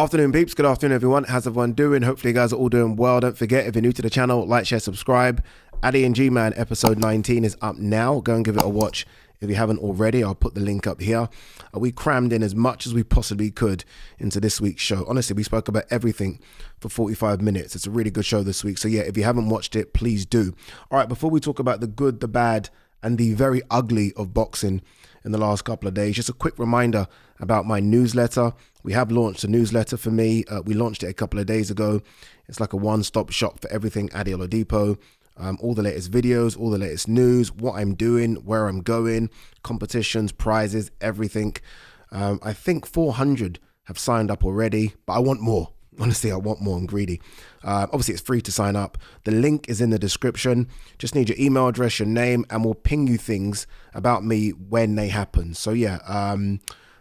Afternoon peeps, good afternoon everyone. How's everyone doing? Hopefully you guys are all doing well. Don't forget, if you're new to the channel, like, share, subscribe. Ade Gman episode 19 is up now. Go and give it a watch if you haven't already. I'll put the link up here. We crammed in as much as we possibly could into this week's show. Honestly, we spoke about everything for 45 minutes. It's a really good show this week. So yeah, if you haven't watched it, please do. All right, before we talk about the good, the bad, and the very ugly of boxing in the last couple of days, just a quick reminder about my newsletter. We have launched a newsletter for me. We launched it a couple of days ago. It's like a one-stop shop for everything Ade Oladipo. All the latest videos, all the latest news, what I'm doing, where I'm going, competitions, prizes, everything. I think 400 have signed up already, but I want more. Honestly, I want more. I'm greedy. Obviously, it's free to sign up. The link is in the description. Just need your email address, your name, and we'll ping you things about me when they happen. So yeah,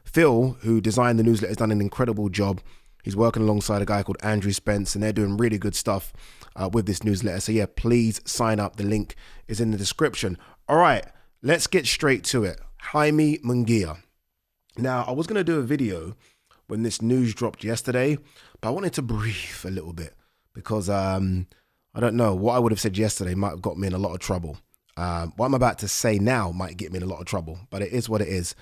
Phil, who designed the newsletter, has done an incredible job. He's working alongside a guy called Andrew Spence, and they're doing really good stuff with this newsletter. So yeah, please sign up. The link is in the description. All right, let's get straight to it. JAIME MUNGUIA. Now, I was going to do a video when this news dropped yesterday, but I wanted to breathe a little bit because I don't know, what I would have said yesterday might have got me in a lot of trouble. What I'm about to say now might get me in a lot of trouble, but it is what it is.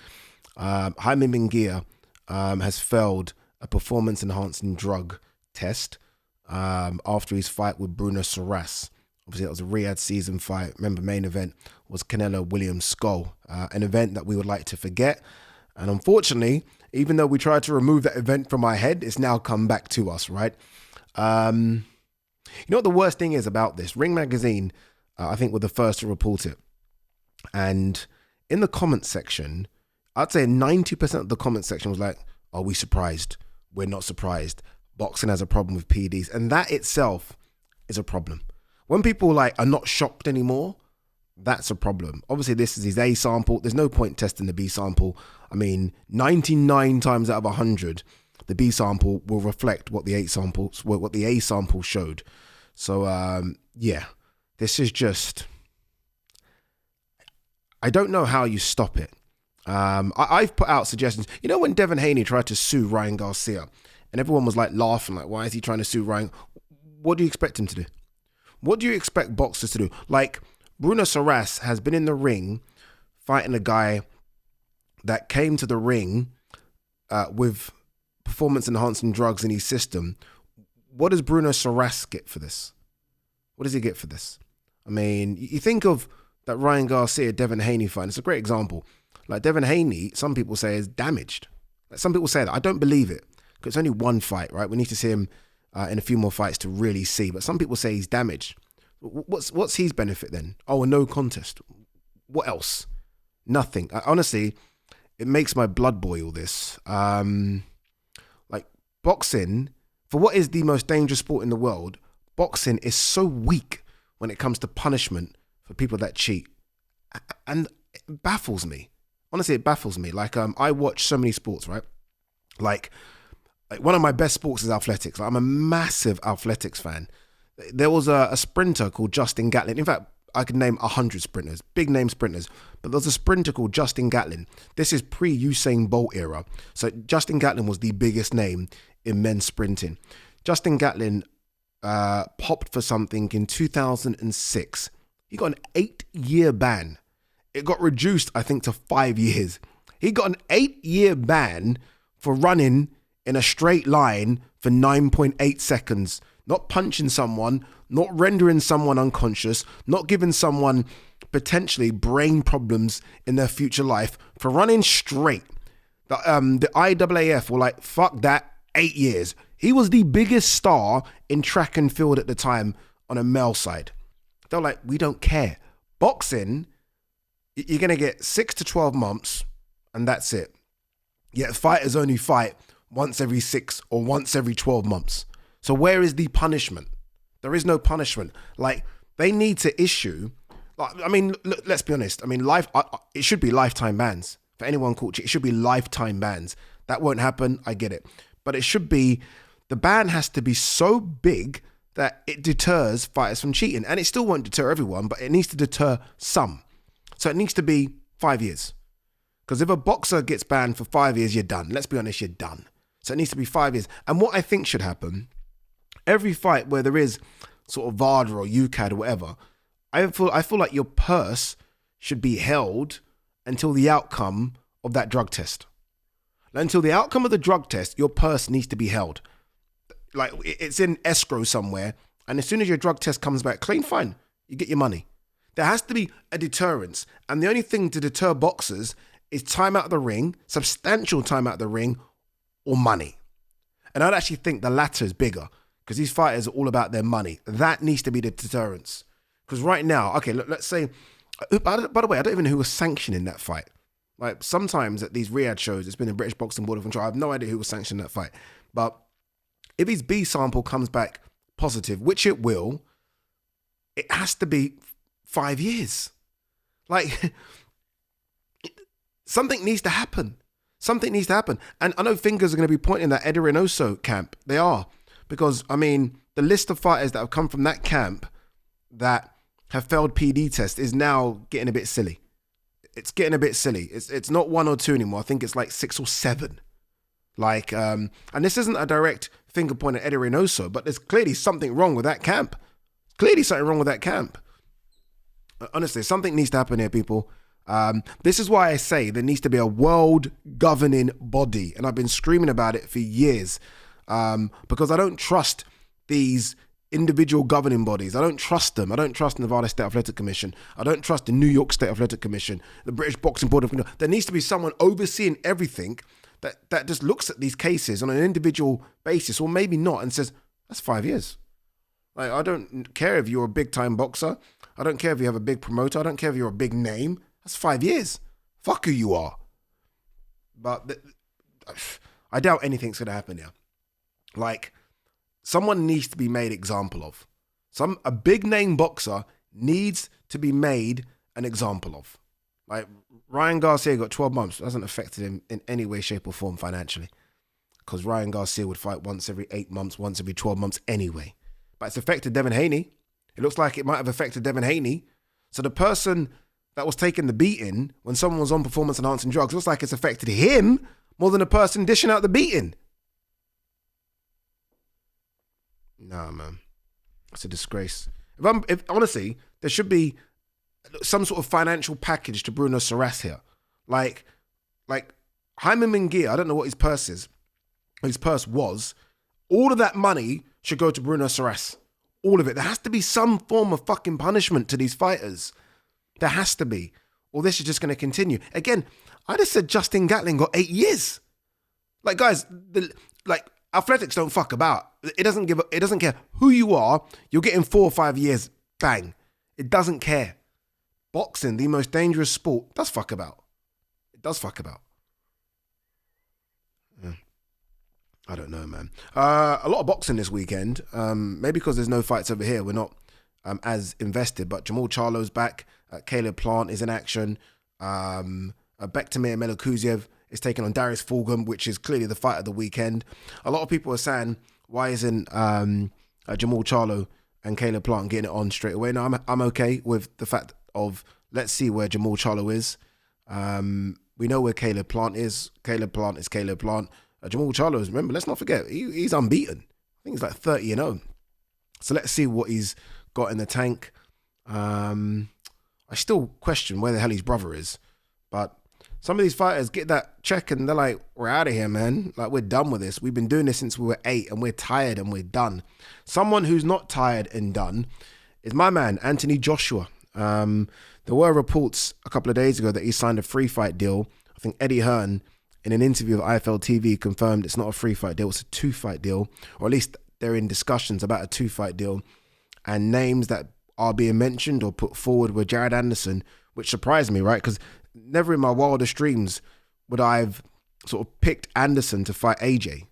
JAIME MUNGUIA has failed a performance-enhancing drug test after his fight with Bruno Soares. Obviously, that was a RIYADH season fight. Remember, main event was Canelo Williams Skull, an event that we would like to forget. And unfortunately, even though we tried to remove that event from our head, it's now come back to us, right? You know what the worst thing is about this? Ring Magazine, I think, were the first to report it. And in the comments section, I'd say 90% of the comment section was like, are we surprised? We're not surprised. Boxing has a problem with PEDs. And that itself is a problem. When people like are not shocked anymore, that's a problem. Obviously, this is his A sample. There's no point testing the B sample. I mean, 99 times out of 100, the B sample will reflect what the A sample showed. So, yeah, this is just, I don't know how you stop it. I've put out suggestions. You know, when Devin Haney tried to sue Ryan Garcia and everyone was like laughing, like, why is he trying to sue Ryan? What do you expect him to do? What do you expect boxers to do? Like, Bruno Soares has been in the ring fighting a guy that came to the ring with performance-enhancing drugs in his system. What does Bruno Soares get for this? What does he get for this? I mean, you think of that Ryan Garcia, Devin Haney fight. It's a great example. Like, Devin Haney, some people say is damaged. Like, some people say that. I don't believe it because it's only one fight, right? We need to see him in a few more fights to really see. But some people say he's damaged. What's his benefit then? Oh, a no contest. What else? Nothing. Honestly, it makes my blood boil, this. Like, boxing, for what is the most dangerous sport in the world, boxing is so weak when it comes to punishment for people that cheat. And it baffles me. Honestly, it baffles me. Like, I watch so many sports, right? Like one of my best sports is athletics. Like, I'm a massive athletics fan. There was a sprinter called Justin Gatlin. In fact, I could name 100 sprinters, big name sprinters. But there was a sprinter called Justin Gatlin. This is pre-Usain Bolt era. So Justin Gatlin was the biggest name in men's sprinting. Justin Gatlin popped for something in 2006. He got an 8-year ban. It got reduced, I think, to 5 years. He got an 8-year ban for running in a straight line for 9.8 seconds. Not punching someone, not rendering someone unconscious, not giving someone potentially brain problems in their future life, for running straight. The IAAF were like, fuck that, 8 years. He was the biggest star in track and field at the time on a male side. They were like, we don't care. Boxing, you're going to get 6 to 12 months and that's it. Yet fighters only fight once every 6 or once every 12 months. So where is the punishment? There is no punishment. Like, they need to issue, like, I mean, let's be honest. I mean, it should be lifetime bans. For anyone caught cheating, it should be lifetime bans. That won't happen, I get it. But it should be, the ban has to be so big that it deters fighters from cheating. And it still won't deter everyone, but it needs to deter some. So it needs to be 5 years. Because if a boxer gets banned for 5 years, you're done. Let's be honest, you're done. So it needs to be 5 years. And what I think should happen, every fight where there is sort of VADA or UCAD or whatever, I feel like your purse should be held until the outcome of that drug test. Until the outcome of the drug test, your purse needs to be held. Like, it's in escrow somewhere, and as soon as your drug test comes back clean, fine, you get your money. There has to be a deterrence, and the only thing to deter boxers is time out of the ring, substantial time out of the ring, or money. And I'd actually think the latter is bigger, because these fighters are all about their money. That needs to be the deterrence. Because right now, okay, let's say, by the way, I don't even know who was sanctioning that fight. Like, sometimes at these RIYADH shows, it's been a British Boxing Board of Control. I have no idea who was sanctioning that fight. But if his B sample comes back positive, which it will, it has to be 5 years. Like, something needs to happen. Something needs to happen. And I know fingers are going to be pointing at Ade Reynoso camp. They are. Because, I mean, the list of fighters that have come from that camp that have failed PD tests is now getting a bit silly. It's getting a bit silly. It's not 1 or 2 anymore. I think it's like 6 or 7. Like, and this isn't a direct finger point at Ade Reynoso, but there's clearly something wrong with that camp. Clearly something wrong with that camp. Honestly, something needs to happen here, people. This is why I say there needs to be a world governing body. And I've been screaming about it for years, because I don't trust these individual governing bodies. I don't trust them. I don't trust Nevada State Athletic Commission. I don't trust the New York State Athletic Commission, the British Boxing Board of Control. There needs to be someone overseeing everything that just looks at these cases on an individual basis, or maybe not, and says, that's 5 years. Like, I don't care if you're a big time boxer. I don't care if you have a big promoter. I don't care if you're a big name. That's 5 years. Fuck who you are. But I doubt anything's going to happen here. Like, someone needs to be made example of. A big name boxer needs to be made an example of. Like, Ryan Garcia got 12 months. It hasn't affected him in any way, shape or form financially. Because Ryan Garcia would fight once every 8 months, once every 12 months anyway. But it's affected Devin Haney. It looks like it might have affected Devin Haney. So the person that was taking the beating when someone was on performance enhancing drugs, looks like it's affected him more than the person dishing out the beating. Nah, man. It's a disgrace. If honestly, there should be some sort of financial package to Bruno Saras here. Like Jaime Munguia, I don't know what his purse is. His purse was. All of that money should go to Bruno Saras. All of it. There has to be some form of fucking punishment to these fighters. There has to be. Or this is just going to continue. Again, I just said Justin Gatlin got 8 years. Like, guys, athletics don't fuck about. It doesn't care who you are. You're getting 4 or 5 years. Bang. It doesn't care. Boxing, the most dangerous sport, does fuck about. It does fuck about. Yeah. I don't know, man. A lot of boxing this weekend. Maybe because there's no fights over here, we're not as invested. But Jamal Charlo's back. Caleb Plant is in action. Bektemir Melokuziev is taking on Darius Fulgham, which is clearly the fight of the weekend. A lot of people are saying, why isn't Jamal Charlo and Caleb Plant getting it on straight away? No, I'm okay with the fact of, let's see where Jamal Charlo is. We know where Caleb Plant is. Caleb Plant is Caleb Plant. Jamal Charlo is, remember, let's not forget, he's unbeaten. I think he's like 30-0. So let's see what he's got in the tank. I still question where the hell his brother is. But some of these fighters get that check and they're like, we're out of here, man. Like, we're done with this. We've been doing this since we were 8 and we're tired and we're done. Someone who's not tired and done is my man, Anthony Joshua. There were reports a couple of days ago that he signed a free fight deal. I think Eddie Hearn, in an interview with IFL TV, confirmed it's not a free fight deal, it's a 2-fight deal, or at least they're in discussions about a 2-fight deal. And names that are being mentioned or put forward were Jared Anderson, which surprised me, right? Because never in my wildest dreams would I have sort of picked Anderson to fight AJ.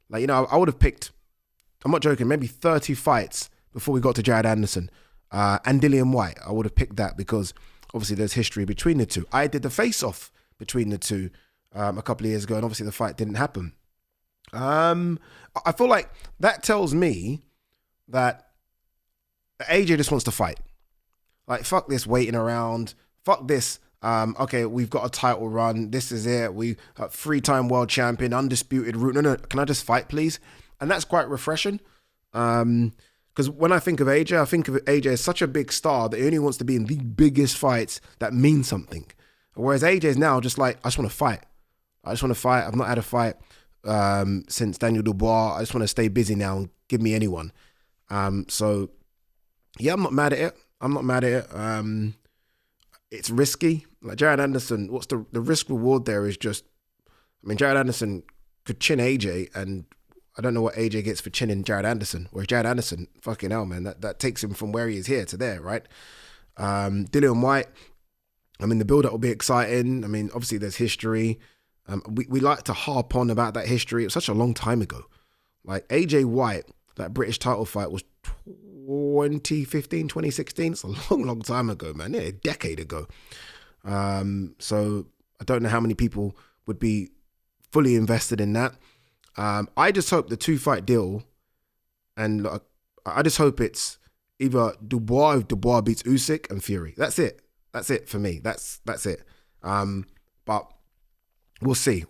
Like, you know, I would have picked, I'm not joking, maybe 30 fights before we got to Jared Anderson. And Dillian Whyte, I would have picked that because obviously there's history between the two. I did the face-off between the two a couple of years ago, and obviously the fight didn't happen. I feel like that tells me that AJ just wants to fight. Like, fuck this waiting around. Fuck this Okay, we've got a title run. This is it. We 3-time world champion, undisputed route. No, can I just fight, please? And that's quite refreshing. Because when I think of AJ, I think of AJ as such a big star that he only wants to be in the biggest fights that mean something. Whereas AJ is now just like, I just want to fight. I just want to fight. I've not had a fight since Daniel Dubois. I just want to stay busy now and give me anyone. So, yeah, I'm not mad at it. It's risky. Like Jared Anderson, what's the risk reward there is just, I mean, Jared Anderson could chin AJ, and I don't know what AJ gets for chinning Jared Anderson. Whereas Jared Anderson, fucking hell, man, that takes him from where he is here to there, right? Dillian Whyte, I mean, the build-up will be exciting. I mean, obviously there's history. We like to harp on about that history. It was such a long time ago. Like AJ White, that British title fight was 2015, 2016. It's a long time ago, man. Yeah, a decade ago. So I don't know how many people would be fully invested in that. I just hope the 2-fight deal, and I just hope it's either Dubois if Dubois beats Usyk and Fury. That's it. That's it for me. That's it. But we'll see.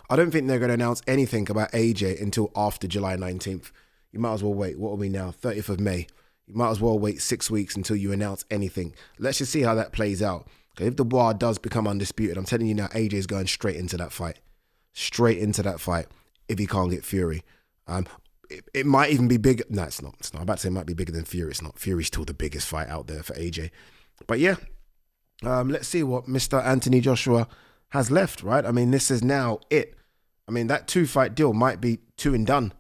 I don't think they're going to announce anything about AJ until after July 19th. You might as well wait. What are we now? 30th of May. You might as well wait 6 weeks until you announce anything. Let's just see how that plays out. If Dubois does become undisputed, I'm telling you now, AJ is going straight into that fight. Straight into that fight if he can't get Fury. It might even be bigger. No, it's not. I'm about to say it might be bigger than Fury. It's not. Fury's still the biggest fight out there for AJ. But yeah, let's see what Mr. Anthony Joshua has left, right? I mean, this is now it. I mean, that 2-fight deal might be 2 and done.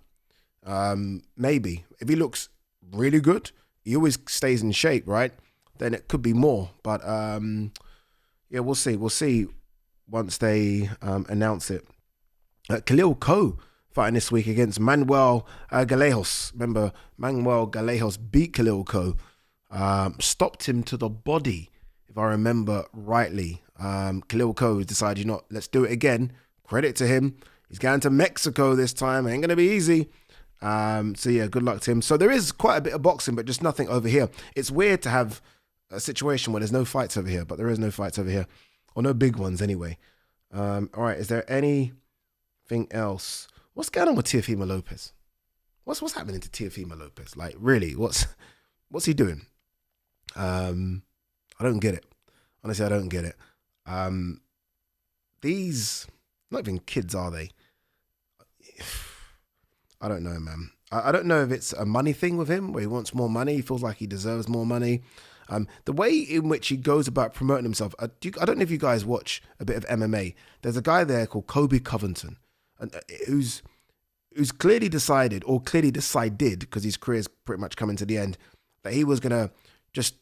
Maybe. If he looks really good, he always stays in shape, right? Then it could be more. But yeah, we'll see. We'll see once they announce it. Khalil Ko fighting this week against Manuel Galejos. Remember, Manuel Galejos beat Khalil Ko. Stopped him to the body, if I remember rightly. Khalil Ko decided, let's do it again. Credit to him. He's going to Mexico this time. Ain't going to be easy. So yeah, good luck to him. So there is quite a bit of boxing, but just nothing over here. It's weird to have a situation where there's no fights over here, but there is no fights over here. Or no big ones anyway. All right, is there anything else? What's going on with Teofimo Lopez? What's happening to Teofimo Lopez? Like, really, what's he doing? I don't get it. Honestly, I don't get it. These, not even kids, are they? I don't know, man. I don't know if it's a money thing with him, where he wants more money. He feels like he deserves more money. The way in which he goes about promoting himself, I don't know if you guys watch a bit of MMA. There's a guy there called Kobe Covington, who's clearly decided, because his career's pretty much coming to the end, that he was going to just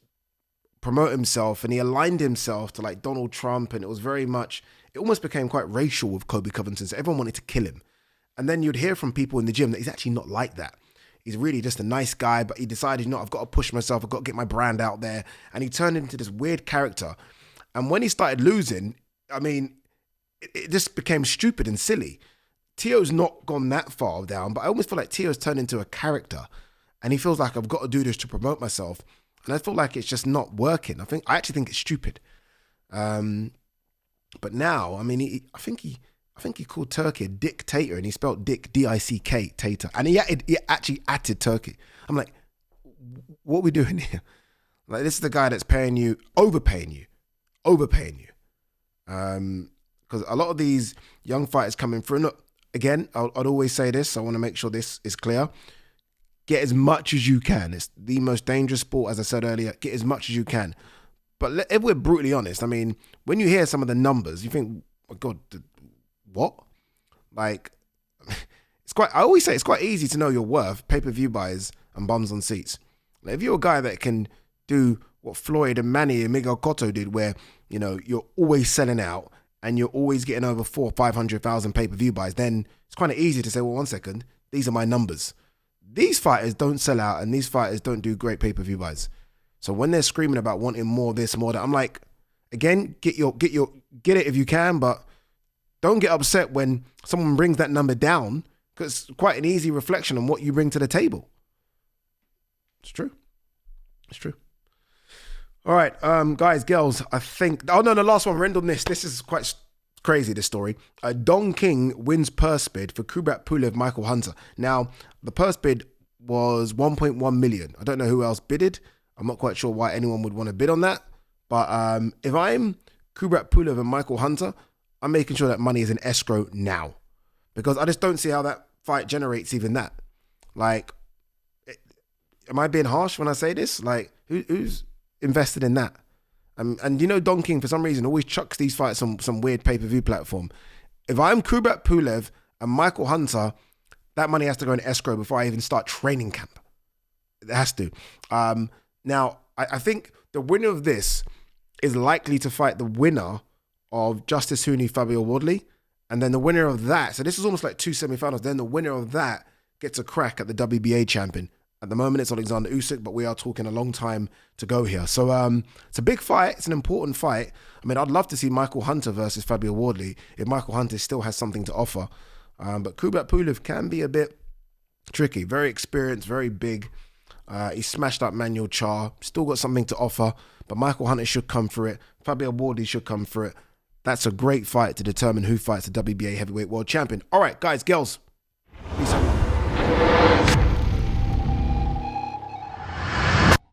promote himself, and he aligned himself to like Donald Trump, and it was very much, it almost became quite racial with Kobe Covington, so everyone wanted to kill him. And then you'd hear from people in the gym that he's actually not like that. He's really just a nice guy, but he decided, I've got to push myself. I've got to get my brand out there. And he turned into this weird character. And when he started losing, I mean, it just became stupid and silly. Tio's not gone that far down, but I almost feel like Tio's turned into a character. And he feels like, I've got to do this to promote myself. And I feel like it's just not working. I actually think it's stupid. But now, I mean, I think he called Turkey a dictator, and he spelled dick, D-I-C-K, tater. And he actually added Turkey. I'm like, what are we doing here? Like, this is the guy that's overpaying you. Because a lot of these young fighters coming through, look, again, I'd always say this, I want to make sure this is clear. Get as much as you can. It's the most dangerous sport, as I said earlier. Get as much as you can. But if we're brutally honest, I mean, when you hear some of the numbers, you think, oh God, what? Like, I always say it's quite easy to know your worth, pay-per-view buys and bums on seats. Like, if you're a guy that can do what Floyd and Manny and Miguel Cotto did, where, you're always selling out and you're always getting over 400,000 or 500,000 pay-per-view buys, then it's kind of easy to say, well, 1 second, these are my numbers. These fighters don't sell out, and these fighters don't do great pay-per-view buys. So when they're screaming about wanting more this, more that, I'm like, again, get it if you can, but don't get upset when someone brings that number down, because it's quite an easy reflection on what you bring to the table. It's true. All right, guys, girls, I think... Oh, no, the last one. We're ending on this. This is quite crazy, this story. Don King wins purse bid for Kubrat Pulev, Michael Hunter. Now, the purse bid was 1.1 million. I don't know who else bidded. I'm not quite sure why anyone would want to bid on that. But if I'm Kubrat Pulev and Michael Hunter, I'm making sure that money is in escrow now. Because I just don't see how that fight generates even that. Like, am I being harsh when I say this? Like, who's invested in that? And you know, Don King, for some reason, always chucks these fights on some weird pay-per-view platform. If I'm Kubrat Pulev and Michael Hunter, that money has to go in escrow before I even start training camp. It has to. Now, I think the winner of this is likely to fight the winner of Justice Hooney, Fabio Wardley. And then the winner of that, so this is almost like two semi-finals, then the winner of that gets a crack at the WBA champion. At the moment, it's Alexander Usyk, but we are talking a long time to go here. So it's a big fight. It's an important fight. I mean, I'd love to see Michael Hunter versus Fabio Wardley if Michael Hunter still has something to offer. But Kubrat Pulev can be a bit tricky. Very experienced, very big. He smashed up Manuel Charr. Still got something to offer. But Michael Hunter should come for it. Fabio Wardley should come for it. That's a great fight to determine who fights the WBA heavyweight world champion. All right, guys, girls.